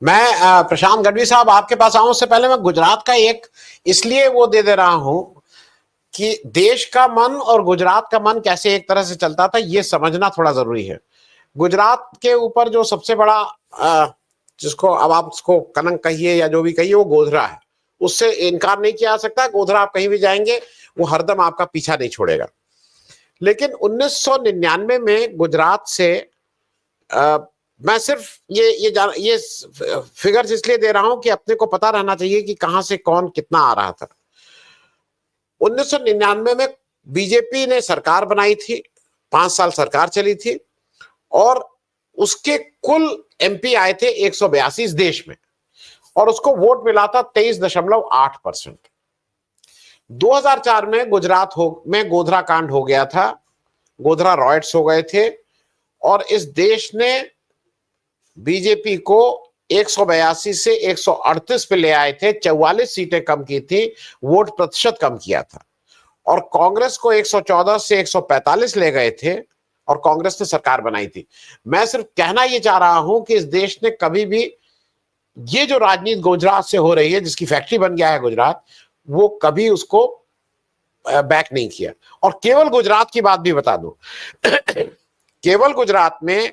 मैं प्रशांत गढ़वी साहब आपके पास आऊं उससे पहले मैं गुजरात का एक इसलिए वो दे रहा हूं कि देश का मन और गुजरात का मन कैसे एक तरह से चलता था ये समझना थोड़ा जरूरी है। गुजरात के ऊपर जो सबसे बड़ा जिसको अब आप उसको कलंक कहिए या जो भी कहिए वो गोधरा है, उससे इनकार नहीं किया जा सकता। गोधरा आप कहीं भी जाएंगे वो हरदम आपका पीछा नहीं छोड़ेगा। लेकिन 1999 में गुजरात से मैं सिर्फ ये फिगर्स इसलिए दे रहा हूं कि अपने को पता रहना चाहिए कि कहां से कौन कितना आ रहा था। 1999 में बीजेपी ने सरकार बनाई थी, 5 साल सरकार चली थी और उसके कुल एमपी आए थे 182 देश में और उसको वोट मिला था 23.8%। 2004 में गुजरात में गोधरा कांड हो गया था, गोधरा रॉयट्स हो गए थे और इस देश ने बीजेपी को 182 से 138 पे ले आए थे, 44 सीटें कम की थी, वोट प्रतिशत कम किया था और कांग्रेस को 114 से 145 ले गए थे और कांग्रेस ने सरकार बनाई थी। मैं सिर्फ कहना ये चाह रहा हूं कि इस देश ने कभी भी ये जो राजनीति गुजरात से हो रही है, जिसकी फैक्ट्री बन गया है गुजरात, वो कभी उसको बैक नहीं किया। और केवल गुजरात की बात भी बता दूं केवल गुजरात में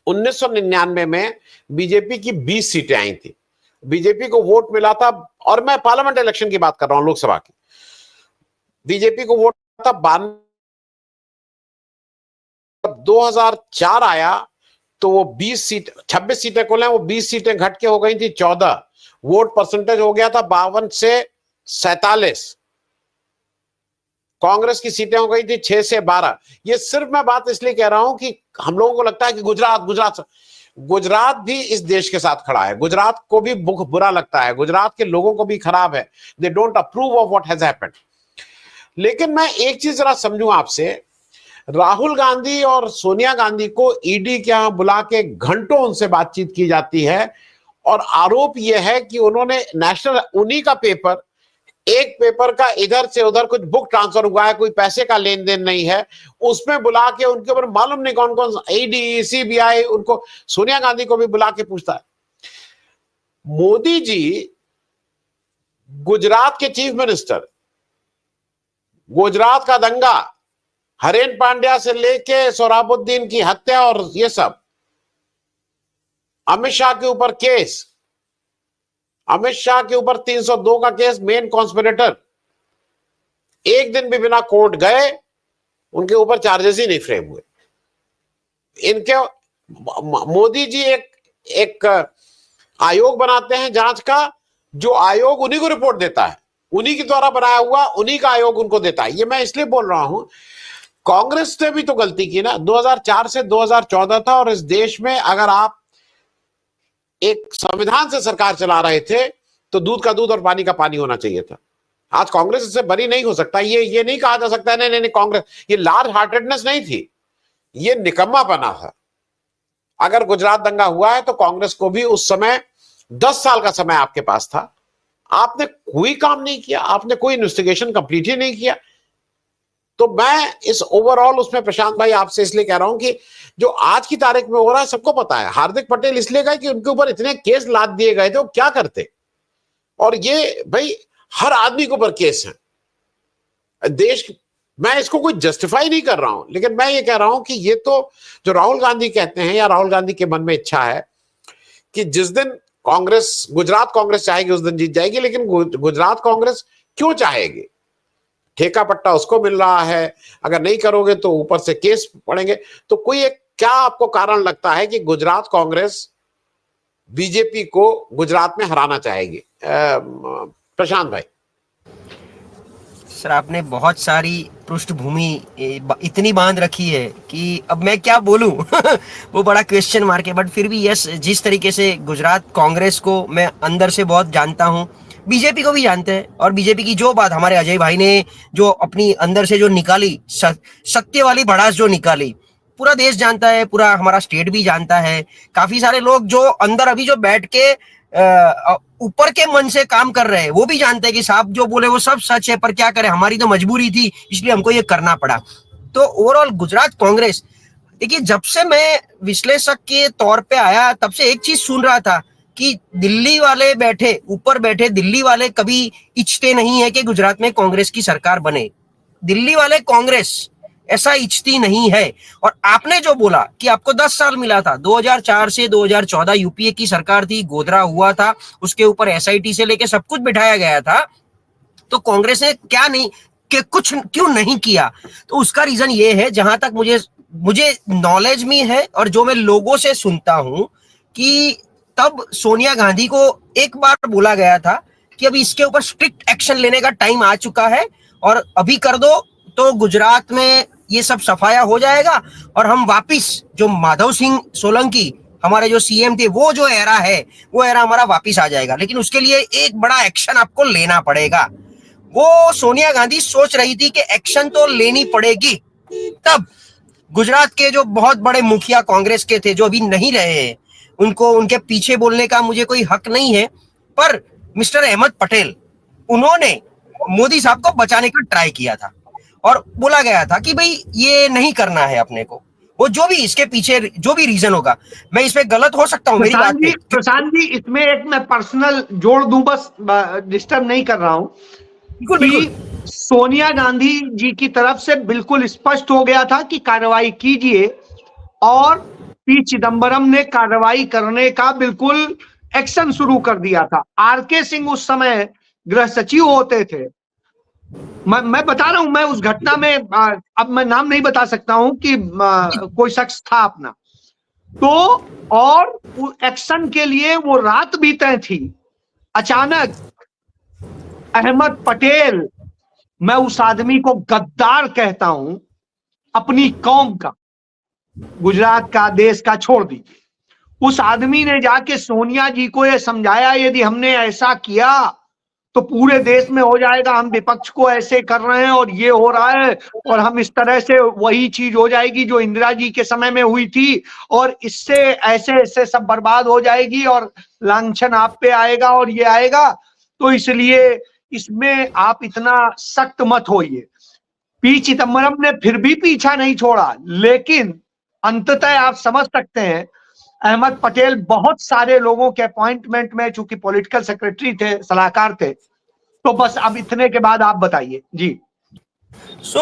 1999 में बीजेपी की 20 सीटें आई थी, बीजेपी को वोट मिला था, और मैं पार्लियामेंट इलेक्शन की बात कर रहा हूं, लोकसभा की, बीजेपी को वोट था 92। 2004 आया तो वो 26 सीटें कुल हैं, वो 20 सीटें घट के हो गई थी 14, वोट परसेंटेज हो गया था 52 से 47, कांग्रेस की सीटें हो गई थी 6 से 12। ये सिर्फ मैं बात इसलिए कह रहा हूं कि हम लोगों को लगता है कि गुजरात भी इस देश के साथ खड़ा है, गुजरात को भी बुरा लगता है, गुजरात के लोगों को भी खराब है, they don't approve of what has happened. लेकिन मैं एक चीज जरा समझूं आपसे, राहुल गांधी और सोनिया गांधी को ईडी के यहां बुला के घंटों उनसे बातचीत की जाती है और आरोप यह है कि उन्होंने नेशनल, उन्हीं का पेपर, एक पेपर का इधर से उधर कुछ बुक ट्रांसफर हुआ है, कोई पैसे का लेन देन नहीं है, उसमें बुला के उनके ऊपर मालूम नहीं कौन कौन ईडी सीबीआई, उनको सोनिया गांधी को भी बुला के पूछता है। मोदी जी गुजरात के चीफ मिनिस्टर, गुजरात का दंगा, हरेन पांड्या से लेके सोहराबुद्दीन की हत्या और ये सब, अमित शाह के ऊपर केस, अमित शाह के ऊपर 302 का केस, मेन कॉन्स्पिरेटर, एक दिन भी बिना कोर्ट गए उनके ऊपर चार्जेस ही नहीं फ्रेम हुए। इनके मोदी जी एक आयोग बनाते हैं जांच का, जो आयोग उन्हीं को रिपोर्ट देता है, उन्हीं के द्वारा बनाया हुआ, उन्हीं का आयोग उनको देता है। ये मैं इसलिए बोल रहा हूं, कांग्रेस ने भी तो गलती की ना, 2004 से 2014 था और इस देश में अगर आप एक संविधान से सरकार चला रहे थे तो दूध का दूध और पानी का पानी होना चाहिए था। आज कांग्रेस इससे बरी नहीं हो सकता। ये नहीं कहा जा सकता नहीं नहीं नहीं कांग्रेस, ये लार्ज हार्टेडनेस नहीं थी, ये निकम्मापना था। अगर गुजरात दंगा हुआ है तो कांग्रेस को भी उस समय 10 साल का समय आपके पास था, आपने कोई काम नहीं किया, आपने कोई इन्वेस्टिगेशन कंप्लीट ही नहीं किया। तो मैं इस ओवरऑल उसमें प्रशांत भाई आपसे इसलिए कह रहा हूं कि जो आज की तारीख में हो रहा है सबको पता है। हार्दिक पटेल इसलिए गए कि उनके ऊपर इतने केस लाद दिए गए थे, वो क्या करते, और ये भाई हर आदमी के ऊपर केस है देश। मैं इसको कोई जस्टिफाई नहीं कर रहा हूं, लेकिन मैं ये कह रहा हूं कि ये तो जो राहुल गांधी कहते हैं, या राहुल गांधी के मन में इच्छा है कि जिस दिन कांग्रेस, गुजरात कांग्रेस चाहेगी उस दिन जीत जाएगी, लेकिन गुजरात कांग्रेस क्यों चाहेगी? ठेका पट्टा उसको मिल रहा है, अगर नहीं करोगे तो ऊपर से केस पड़ेंगे। तो कोई एक क्या आपको कारण लगता है कि गुजरात कांग्रेस बीजेपी को गुजरात में हराना चाहेगी? प्रशांत भाई। सर, आपने बहुत सारी पृष्ठभूमि इतनी बांध रखी है कि अब मैं क्या बोलूं वो बड़ा क्वेश्चन मार्क है। बट फिर भी यस, जिस तरीके से गुजरात कांग्रेस को मैं अंदर से बहुत जानता हूं, बीजेपी को भी जानते हैं, और बीजेपी की जो बात हमारे अजय भाई ने जो अपनी अंदर से जो निकाली, सत्य वाली भड़ास जो निकाली, पूरा देश जानता है, पूरा हमारा स्टेट भी जानता है। काफी सारे लोग जो अंदर अभी जो बैठ के ऊपर के मन से काम कर रहे हैं, वो भी जानते हैं कि साहब जो बोले वो सब सच है, पर क्या करें, हमारी तो मजबूरी थी, इसलिए हमको ये करना पड़ा। तो ओवरऑल गुजरात कांग्रेस देखिए, जब से मैं विश्लेषक के तौर पे आया तब से एक चीज सुन रहा था कि दिल्ली वाले बैठे, ऊपर बैठे दिल्ली वाले कभी इच्छते नहीं है कि गुजरात में कांग्रेस की सरकार बने। दिल्ली वाले कांग्रेस ऐसा इच्छती नहीं है। और आपने जो बोला कि आपको 10 साल मिला था, 2004 से 2014 यूपीए की सरकार थी, गोधरा हुआ था, उसके ऊपर एसआईटी से लेके सब कुछ बिठाया गया था, तो कांग्रेस ने क्या नहीं कि कुछ क्यों नहीं किया? तो उसका रीजन ये है, जहां तक मुझे नॉलेज में है और जो मैं लोगों से सुनता हूं, कि तब सोनिया गांधी को एक बार बोला गया था कि अभी इसके ऊपर स्ट्रिक्ट एक्शन लेने का टाइम आ चुका है और अभी कर दो तो गुजरात में ये सब सफाया हो जाएगा और हम वापिस जो माधव सिंह सोलंकी हमारे जो सीएम थे, वो जो एरा है, वो एरा हमारा वापिस आ जाएगा, लेकिन उसके लिए एक बड़ा एक्शन आपको लेना पड़ेगा। वो सोनिया गांधी सोच रही थी कि एक्शन तो लेनी पड़ेगी। तब गुजरात के जो बहुत बड़े मुखिया कांग्रेस के थे, जो अभी नहीं रहे हैं, उनको उनके पीछे बोलने का मुझे कोई हक नहीं है, पर मिस्टर अहमद पटेल, उन्होंने मोदी साहब को बचाने का ट्राई किया था और बोला गया था कि भाई ये नहीं करना है अपने को। वो जो भी इसके पीछे जो भी रीजन होगा, मैं इसमें गलत हो सकता हूँ, मेरी बात पे। प्रशांत जी, इसमें एक मैं पर्सनल जोड़ दूं, बस डिस्टर्ब नहीं कर रहा हूं, कि सोनिया गांधी जी की तरफ से बिल्कुल स्पष्ट हो गया था कि कार्रवाई कीजिए, और पी चिदंबरम ने कार्रवाई करने का बिल्कुल एक्शन शुरू कर दिया था। आरके सिंह उस समय गृह सचिव होते थे। मैं बता रहा हूं, मैं उस घटना में अब मैं नाम नहीं बता सकता हूं कि कोई शख्स था अपना, तो और एक्शन के लिए वो रात भी तय थी। अचानक अहमद पटेल, मैं उस आदमी को गद्दार कहता हूं, अपनी कौम का, गुजरात का, देश का छोड़ दीजिए, उस आदमी ने जाके सोनिया जी को यह समझाया, यदि हमने ऐसा किया तो पूरे देश में हो जाएगा, हम विपक्ष को ऐसे कर रहे हैं और ये हो रहा है, और हम इस तरह से वही चीज हो जाएगी जो इंदिरा जी के समय में हुई थी, और इससे ऐसे ऐसे सब बर्बाद हो जाएगी और लांछन आप पे आएगा और ये आएगा, तो इसलिए इसमें आप इतना सख्त मत होइए। पी चिदंबरम ने फिर भी पीछा नहीं छोड़ा, लेकिन अंततः आप समझ सकते हैं, अहमद पटेल बहुत सारे लोगों के अपॉइंटमेंट में, चूंकि पॉलिटिकल सेक्रेटरी थे, सलाहकार थे, तो बस अब इतने के बाद आप बताइए जी।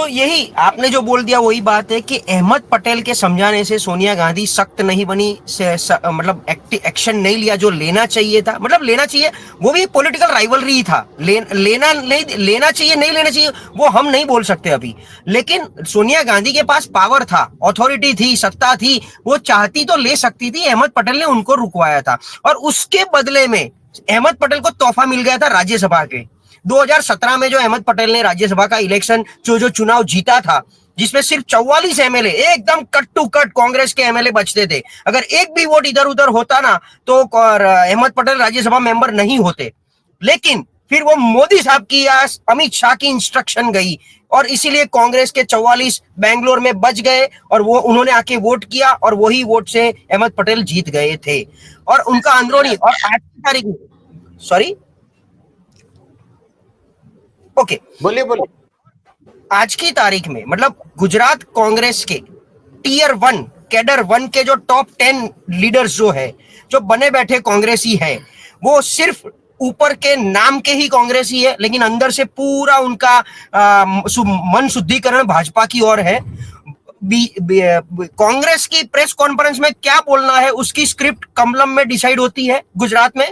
यही आपने जो बोल दिया वही बात है कि अहमद पटेल के समझाने से सोनिया गांधी सख्त नहीं बनी, मतलब एक्शन नहीं लिया जो लेना चाहिए था। मतलब लेना चाहिए, वो भी पॉलिटिकल राइवलरी था, लेना नहीं, लेना चाहिए नहीं लेना चाहिए वो हम नहीं बोल सकते अभी, लेकिन सोनिया गांधी के पास पावर था, अथॉरिटी थी, सत्ता थी, वो चाहती तो ले सकती थी। अहमद पटेल ने उनको रुकवाया था और उसके बदले में अहमद पटेल को तोहफा मिल गया था राज्यसभा के। 2017 में जो अहमद पटेल ने राज्यसभा का इलेक्शन जो चुनाव जीता था, जिसमें सिर्फ 44 एमएलए, एकदम कट टू कट कांग्रेस के एमएलए बचते थे, अगर एक भी वोट इधर उधर होता ना तो अहमद पटेल राज्यसभा मेंबर नहीं होते। लेकिन फिर वो मोदी साहब की या अमित शाह की इंस्ट्रक्शन गई और इसीलिए कांग्रेस के 44 बेंगलोर में बच गए और वो उन्होंने आके वोट किया और वही वोट से अहमद पटेल जीत गए थे। और उनका अंदरूनी, और आज की तारीख में, सॉरी, ओके, बोलिए बोलिए। आज की तारीख में मतलब गुजरात कांग्रेस के टीयर 1, कैडर 1 के जो टॉप 10 लीडर्स जो है, जो बने बैठे कांग्रेसी है, वो सिर्फ ऊपर के नाम के ही कांग्रेसी है, लेकिन अंदर से पूरा उनका मन शुद्धिकरण भाजपा की ओर है। कांग्रेस की प्रेस कॉन्फ्रेंस में क्या बोलना है उसकी स्क्रिप्ट कमलम में डिसाइड होती है गुजरात में।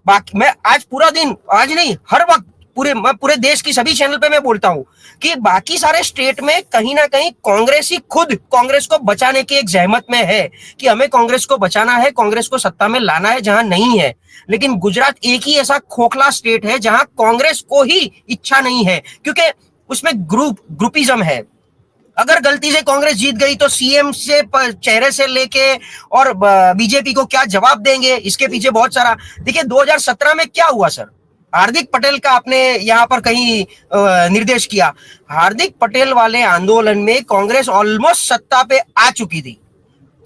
बाकी मैं आज पूरा दिन, आज नहीं, हर वक्त पूरे देश की सभी चैनल पे मैं बोलता हूं कि बाकी सारे स्टेट में कहीं ना कहीं कांग्रेसी खुद कांग्रेस को बचाने की एक जहमत में है कि हमें कांग्रेस को बचाना है, कांग्रेस को सत्ता में लाना है जहां नहीं है। लेकिन गुजरात एक ही ऐसा खोखला स्टेट है जहां कांग्रेस को ही इच्छा नहीं है, क्योंकि उसमें ग्रुपिज्म है। अगर गलती से कांग्रेस जीत गई तो सीएम से चेहरे से लेके और बीजेपी को क्या जवाब देंगे, इसके पीछे बहुत सारा। देखिए 2017 में क्या हुआ सर, हार्दिक पटेल का आपने यहां पर कहीं निर्देश किया, हार्दिक पटेल वाले आंदोलन में कांग्रेस ऑलमोस्ट सत्ता पे आ चुकी थी।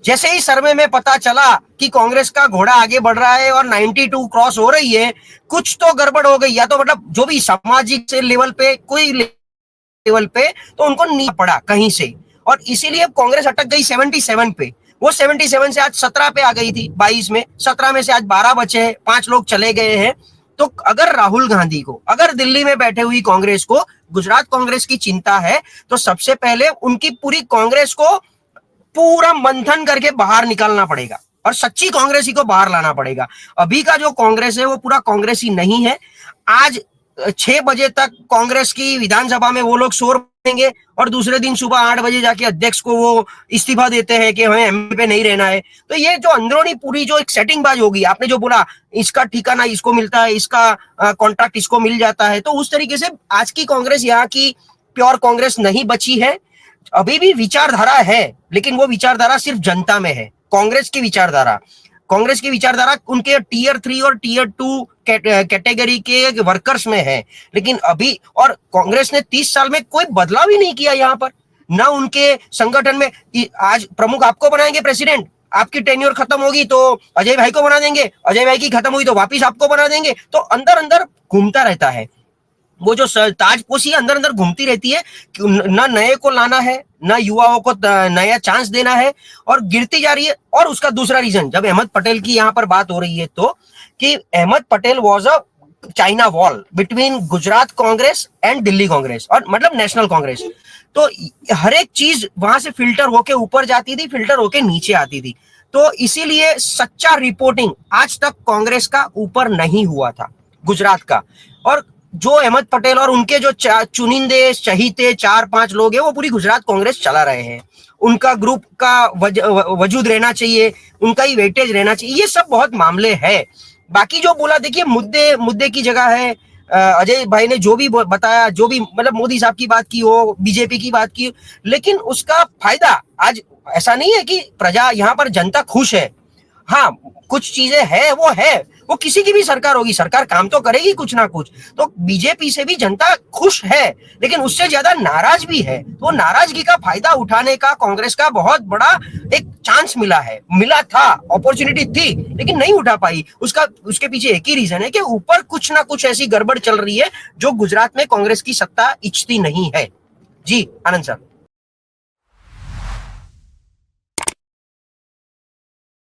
जैसे ही सर्वे में पता चला कि कांग्रेस का घोड़ा आगे बढ़ रहा है और 92 क्रॉस हो रही है, कुछ तो गड़बड़ हो गई, या तो मतलब जो भी सामाजिक से लेवल पे, कोई लेवल पे तो उनको नहीं पड़ा कहीं से, और इसीलिए कांग्रेस अटक गई 77 पे। वो 77 से आज 17 पे आ गई थी, 22 में, 17 में से आज 12 बचे हैं, 5 लोग चले गए हैं। तो अगर राहुल गांधी को, अगर दिल्ली में बैठे हुई कांग्रेस को गुजरात कांग्रेस की चिंता है, तो सबसे पहले उनकी पूरी कांग्रेस को पूरा मंथन करके बाहर निकालना पड़ेगा और सच्ची कांग्रेसी को बाहर लाना पड़ेगा। अभी का जो कांग्रेस है वो पूरा कांग्रेसी नहीं है। आज 6 बजे तक कांग्रेस की विधानसभा में वो लोग शोर देंगे और दूसरे दिन सुबह 8 बजे जाके अध्यक्ष को वो इस्तीफा देते हैं कि हमें एमपी पे नहीं रहना है। तो ये जो अंदरूनी पूरी जो एक सेटिंगबाज होगी, आपने जो बोला इसका ठिकाना इसको मिलता है, इसका कॉन्ट्रैक्ट इसको मिल जाता है, तो उस तरीके से आज की कांग्रेस यहाँ की प्योर कांग्रेस नहीं बची है। अभी भी विचारधारा है, लेकिन वो विचारधारा सिर्फ जनता में है। कांग्रेस की विचारधारा उनके टीयर 3 और टीयर 2 कैटेगरी के वर्कर्स में है। लेकिन अभी, और कांग्रेस ने 30 साल में कोई बदलाव ही नहीं किया यहाँ पर, ना उनके संगठन में। आज प्रमुख आपको बनाएंगे प्रेसिडेंट, आपकी टेन्योर खत्म होगी तो अजय भाई को बना देंगे, अजय भाई की खत्म हुई तो वापिस आपको बना देंगे। तो अंदर अंदर घूमता रहता है वो जो ताजपोशी अंदर अंदर घूमती रहती है। ना नए को लाना है, ना युवाओं को नया चांस देना है, और गिरती जा रही है। और उसका दूसरा रीजन, जब अहमद पटेल की यहाँ पर बात हो रही है, तो कि Ahmed Patel was a China wall between Gujarat Congress and Delhi Congress, और मतलब नेशनल कांग्रेस। तो हर एक चीज वहां से फिल्टर होके ऊपर जाती थी, फिल्टर होके नीचे आती थी। तो इसीलिए सच्चा रिपोर्टिंग आज तक कांग्रेस का ऊपर नहीं हुआ था, गुजरात का। और जो अहमद पटेल और उनके जो चुनिंदे चहीते 4-5 लोग हैं, वो पूरी गुजरात कांग्रेस चला रहे हैं। उनका ग्रुप का वजूद रहना चाहिए, उनका ही वेटेज रहना चाहिए, ये सब बहुत मामले हैं। बाकी जो बोला, देखिए मुद्दे की जगह है। अजय भाई ने जो भी बताया, जो भी मतलब मोदी साहब की बात की हो, बीजेपी की बात की, लेकिन उसका फायदा आज ऐसा नहीं है कि प्रजा यहाँ पर जनता खुश है। हाँ, कुछ चीजें है, वो किसी की भी सरकार होगी, सरकार काम तो करेगी कुछ ना कुछ। तो बीजेपी से भी जनता खुश है, लेकिन उससे ज्यादा नाराज भी है। तो नाराजगी का फायदा उठाने का कांग्रेस का बहुत बड़ा एक चांस मिला था, अपॉर्चुनिटी थी, लेकिन नहीं उठा पाई। उसके पीछे एक ही रीजन है कि ऊपर कुछ ना कुछ ऐसी गड़बड़ चल रही है जो गुजरात में कांग्रेस की सत्ता इच्छती नहीं है। जी आनंद सर।